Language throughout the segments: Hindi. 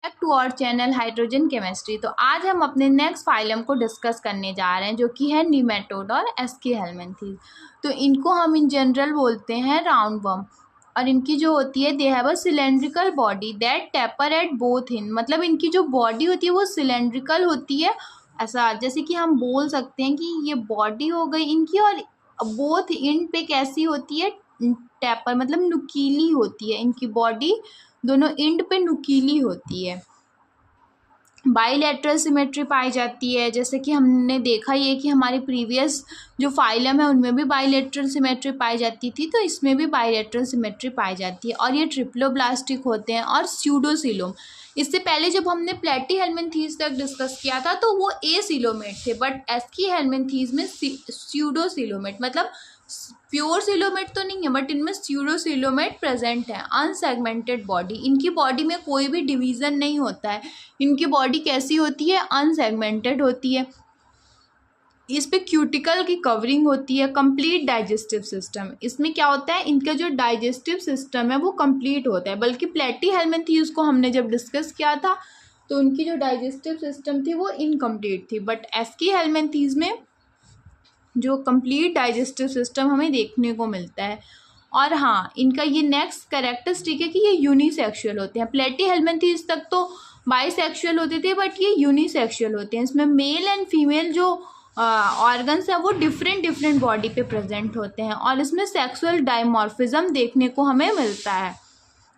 Back to our channel hydrogen chemistry. तो आज हम अपने नेक्स्ट फाइलम को डिस्कस करने जा रहे हैं जो कि है नीमेटोड और एस्कीहेलमिन्थीज। तो इनको हम इन जनरल बोलते हैं राउंड वर्म और इनकी जो होती है they have a cylindrical body that taper at both in, मतलब इनकी जो बॉडी होती है वो सिलेंड्रिकल होती है। ऐसा जैसे कि हम बोल सकते हैं कि ये बॉडी हो गई इनकी और बोथ इन पे कैसी होती है, टेपर मतलब नुकीली होती है इनकी बॉडी, दोनों एंड पे नुकीली होती है। बाइलेटरल सिमेट्री पाई जाती है, जैसे कि हमने देखा ही है कि हमारी प्रीवियस जो फाइलम है उनमें भी बाइलेटरल सिमेट्री पाई जाती थी, तो इसमें भी बाइलेटरल सिमेट्री पाई जाती है। और ये ट्रिप्लोब्लास्टिक होते हैं और स्यूडोसिलोम। इससे पहले जब हमने प्लेटीहेलमिन्थीज तक डिस्कस किया था तो वो एसिलोमेट थे, बट एस्कीहेलमिन्थीज में स्यूडोसिलोमेट, मतलब प्योर सिलोमेट तो नहीं है बट इनमें स्यूडोसिलोमेट प्रेजेंट है। अनसेगमेंटेड बॉडी, इनकी बॉडी में कोई भी डिवीज़न नहीं होता है, इनकी बॉडी कैसी होती है, अनसेगमेंटेड होती है। इस पे क्यूटिकल की कवरिंग होती है। कंप्लीट डाइजेस्टिव सिस्टम, इसमें क्या होता है इनका जो डाइजेस्टिव सिस्टम है वो कंप्लीट होता है, बल्कि प्लेटीहेलमिन्थीज को हमने जब डिस्कस किया था तो उनकी जो डाइजेस्टिव सिस्टम थी वो इनकम्प्लीट थी, बट एस्कीहेलमिन्थीज में जो कंप्लीट डाइजेस्टिव सिस्टम हमें देखने को मिलता है। और हाँ, इनका ये नेक्स्ट कैरेक्टरिस्टिक है कि ये यूनिसेक्सुअल होते हैं। प्लेटीहेलमिन्थीज तक तो बाइसेक्सुअल होते थे बट ये यूनिसेक्सुअल होते हैं। इसमें मेल एंड फीमेल जो ऑर्गन्स है वो डिफरेंट बॉडी पे प्रेजेंट होते हैं और इसमें सेक्सुअल डायमॉर्फिज्म देखने को हमें मिलता है।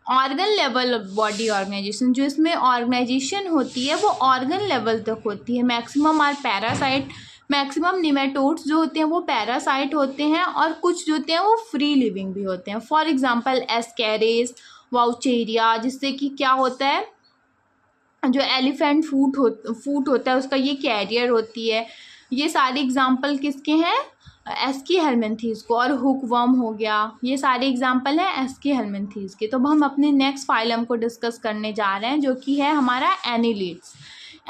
ऑर्गन लेवल बॉडी ऑर्गेनाइजेशन, जो इसमें ऑर्गेनाइजेशन होती है वो ऑर्गन लेवल तक होती है। Maximum are parasite, maximum nematodes जो होते हैं वो पैरासाइट होते हैं और कुछ जो होते हैं वो फ्री लिविंग भी होते हैं। फॉर एग्जांपल एस्केरेस, वाउचेरिया, जिससे कि क्या होता है जो एलिफेंट फूट होता है उसका ये कैरियर होती है। ये सारे एग्जांपल किसके हैं, एस्कीहेलमिन्थीज को। और हुकवर्म हो गया, ये सारे एग्जांपल हैं एस्कीहेलमिन्थीज के। तो अब हम अपने नेक्स्ट फाइलम को डिस्कस करने जा रहे हैं जो कि है हमारा एनीलिड्स।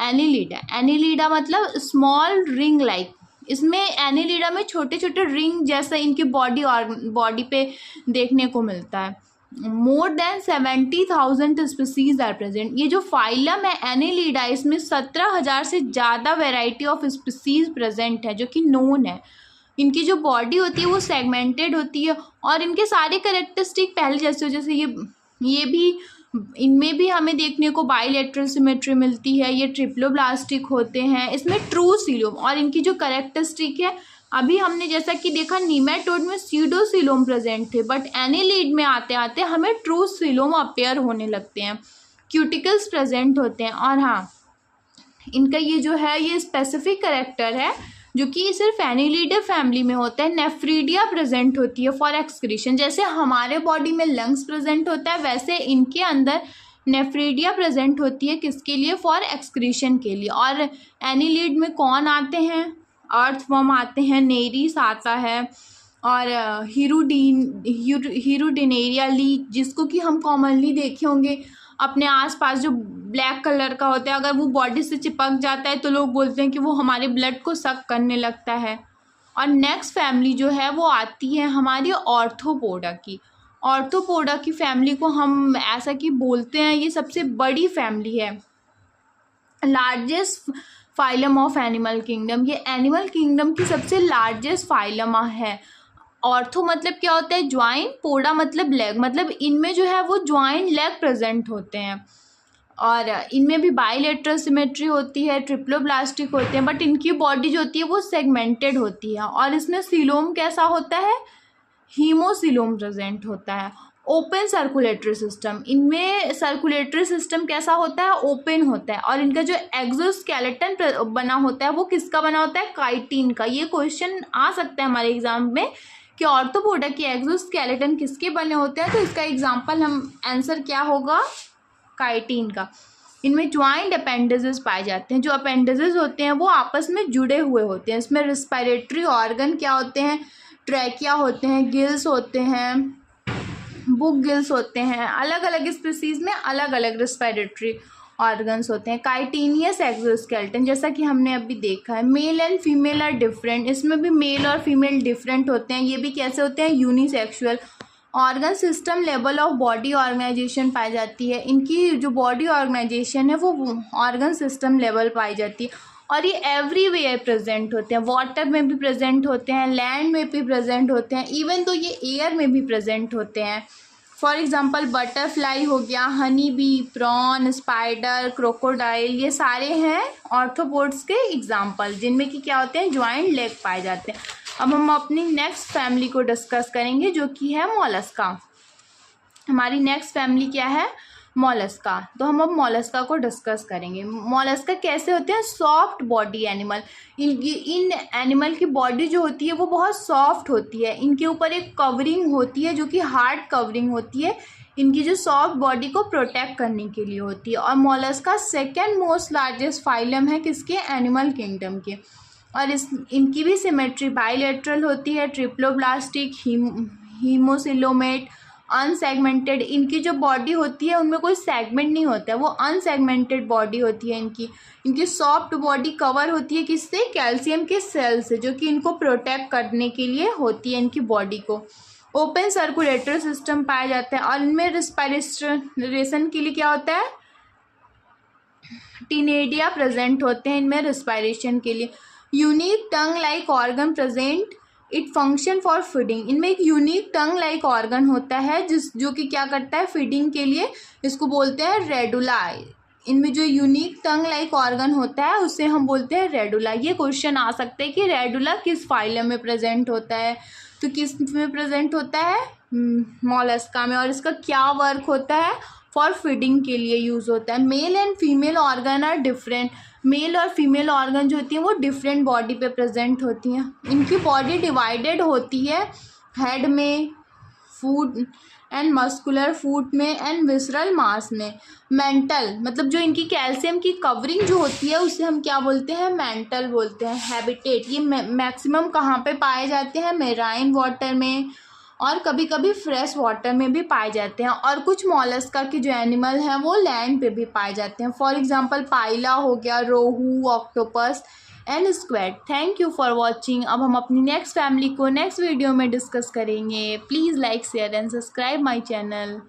एनीलिडा, एनीलिडा मतलब स्मॉल रिंग लाइक। इसमें एनीलिडा में छोटे छोटे रिंग जैसा इनकी बॉडी पे देखने को मिलता है। More than 70,000 species are present. ये जो फाइलम है एनीलिडा, इसमें 17,000 से ज़्यादा वेराइटी ऑफ स्पीसीज प्रेजेंट है जो कि नोन है। इनकी जो बॉडी होती है वो सेगमेंटेड होती है और इनके सारे कैरेक्टरिस्टिक पहले जैसे हो, जैसे ये भी, इनमें भी हमें देखने को बाइलेटरल सिमेट्री मिलती है। ये ट्रिप्लोब्लास्टिक होते हैं, इसमें ट्रू सिलोम। और इनकी जो कैरेक्टरिस्टिक है, अभी हमने जैसा कि देखा नीमेटोड में स्यूडोसिलोम प्रेजेंट थे, बट एनीलिड में आते आते हमें ट्रू सिलोम अपेयर होने लगते हैं। क्यूटिकल्स प्रेजेंट होते हैं। और हाँ, इनका ये जो है ये स्पेसिफिक कैरेक्टर है जो कि सिर्फ एनीलिडे फैमिली में होता है। नेफ्रीडिया प्रेजेंट होती है फॉर एक्सक्रीशन। जैसे हमारे बॉडी में लंग्स प्रेजेंट होता है वैसे इनके अंदर नेफ्रीडिया प्रेजेंट होती है, किसके लिए, फॉर एक्सक्रीशन के लिए। और एनीलिड में कौन आते हैं, अर्थवर्म आते हैं, नेरीस आता है और हीरुडिनेरिया लीच, जिसको कि हम कॉमनली देखे होंगे अपने आसपास, जो ब्लैक कलर का होता है। अगर वो बॉडी से चिपक जाता है तो लोग बोलते हैं कि वो हमारे ब्लड को सक करने लगता है। और नेक्स्ट फैमिली जो है वो आती है हमारी ऑर्थोपोडा की। ऑर्थोपोडा की फैमिली को हम ऐसा कि बोलते हैं ये सबसे बड़ी फैमिली है, largest phylum of animal kingdom. ये एनिमल किंगडम की सबसे लार्जेस्ट फाइलमा है। ऑर्थो मतलब क्या होता है, ज्वाइन, पोडा मतलब लेग, मतलब इनमें जो है वो ज्वाइन लेग प्रेजेंट होते हैं। और इनमें भी बाइलेटरल सिमेट्री होती है, ट्रिप्लोब्लास्टिक होते हैं, बट इनकी बॉडी जो होती है वो सेगमेंटेड होती है। और इसमें सिलोम कैसा होता है, हीमोसिलोम प्रेजेंट होता है। ओपन सर्कुलेटरी सिस्टम, इनमें सर्कुलेटरी सिस्टम कैसा होता है, ओपन होता है। और इनका जो एक्सोस्केलेटन बना होता है वो किसका बना होता है, काइटिन का। ये क्वेश्चन आ सकता है हमारे एग्जाम में कि ऑर्थोपोडा के एक्सोस्केलेटन किसके बने होते हैं, तो इसका एग्जाम्पल हम आंसर क्या होगा, काइटिन का। इनमें ज्वाइंट अपेंडेजेस पाए जाते हैं। जो अपेंडेजेस होते हैं वो आपस में जुड़े हुए होते हैं। इसमें रिस्पिरेटरी ऑर्गन क्या होते हैं, ट्रैकिया होते हैं, गिल्स होते हैं, बुक गिल्स होते हैं। अलग अलग स्पीसीज में अलग अलग रिस्पिरेटरी ऑर्गन्स होते हैं। काइटिनियस एक्सोस्केलेटन, जैसा कि हमने अभी देखा है, male and female are different. इसमें भी मेल और फीमेल डिफरेंट होते हैं। ये भी कैसे होते हैं, unisexual. Organ system level of body organization पाई जाती है। इनकी जो बॉडी ऑर्गेनाइजेशन है वो ऑर्गन सिस्टम लेवल पाई जाती है और ये एवरीवेयर प्रेजेंट होते हैं। वाटर में भी प्रेजेंट होते हैं, लैंड में भी प्रेजेंट होते हैं, इवन तो ये एयर में भी प्रेजेंट होते हैं। फॉर एग्जांपल बटरफ्लाई हो गया, honey bee, prawn, spider, crocodile, ये सारे हैं ऑर्थ्रोपोड्स के एग्जाम्पल जिनमें कि क्या होते हैं, ज्वाइंट लेग पाए जाते हैं। अब हम अपनी नेक्स्ट फैमिली को डिस्कस करेंगे जो कि है मोलस्का। हमारी नेक्स्ट फैमिली क्या है, मोलस्का। तो हम अब मोलस्का को डिस्कस करेंगे। मोलस्का कैसे होते हैं, soft body animal. In animal की बॉडी जो होती है वो बहुत सॉफ्ट होती है। इनके ऊपर एक कवरिंग होती है जो कि हार्ड कवरिंग होती है, इनकी जो सॉफ्ट बॉडी को प्रोटेक्ट करने के लिए होती है। और Mollusca second most largest phylum है किसके, एनिमल किंगडम के। और इनकी भी सिमेट्री बाइलेटरल होती है, ट्रिप्लोब्लास्टिक, हीमोसिलोमेट, अनसेगमेंटेड। इनकी जो बॉडी होती है उनमें कोई सेगमेंट नहीं होता है, वो अनसेगमेंटेड बॉडी होती है इनकी सॉफ्ट बॉडी कवर होती है किससे, कैल्शियम के सेल से, जो कि इनको प्रोटेक्ट करने के लिए होती है इनकी बॉडी को। ओपन सर्कुलेटरी सिस्टम पाया जाता है और इनमें रिस्पायरेशन के लिए क्या होता है, टिनेडिया प्रेजेंट होते हैं इनमें रिस्पायरेशन के लिए। Unique tongue like organ present, it function for feeding. इनमें एक यूनिक टंग लाइक ऑर्गन होता है जो कि क्या करता है, फीडिंग के लिए, इसको बोलते हैं रेडुला। इनमें जो यूनिक टंग लाइक ऑर्गन होता है उसे हम बोलते हैं रेडुला। ये क्वेश्चन आ सकते हैं कि रेडुला किस फाइलम में प्रेजेंट होता है, तो किस में प्रेजेंट होता है, मोलस्का में। और इसका क्या वर्क होता है, फॉर फीडिंग के लिए यूज़ होता है। Male and female organ are different. Male और फीमेल ऑर्गन जो होती हैं वो डिफरेंट बॉडी पे प्रेजेंट होती हैं। इनकी बॉडी डिवाइडेड होती है हेड में, फूड एंड मस्कुलर फूट में, एंड विसरल मास में। मेंटल मतलब जो इनकी कैल्शियम की कवरिंग जो होती है उसे हम क्या बोलते हैं, मेंटल बोलते हैं। हैबिटेट, ये मैक्सिमम कहाँ पे पाए जाते हैं, मेराइन वाटर में और कभी कभी फ्रेश वाटर में भी पाए जाते हैं। और कुछ मॉलस्का के जो एनिमल हैं वो लैंड पे भी पाए जाते हैं। फॉर एग्जांपल पाइला हो गया, rohu, octopus and squid. Thank you for watching. अब हम अपनी नेक्स्ट फैमिली को नेक्स्ट वीडियो में डिस्कस करेंगे। Please like, share and subscribe my channel.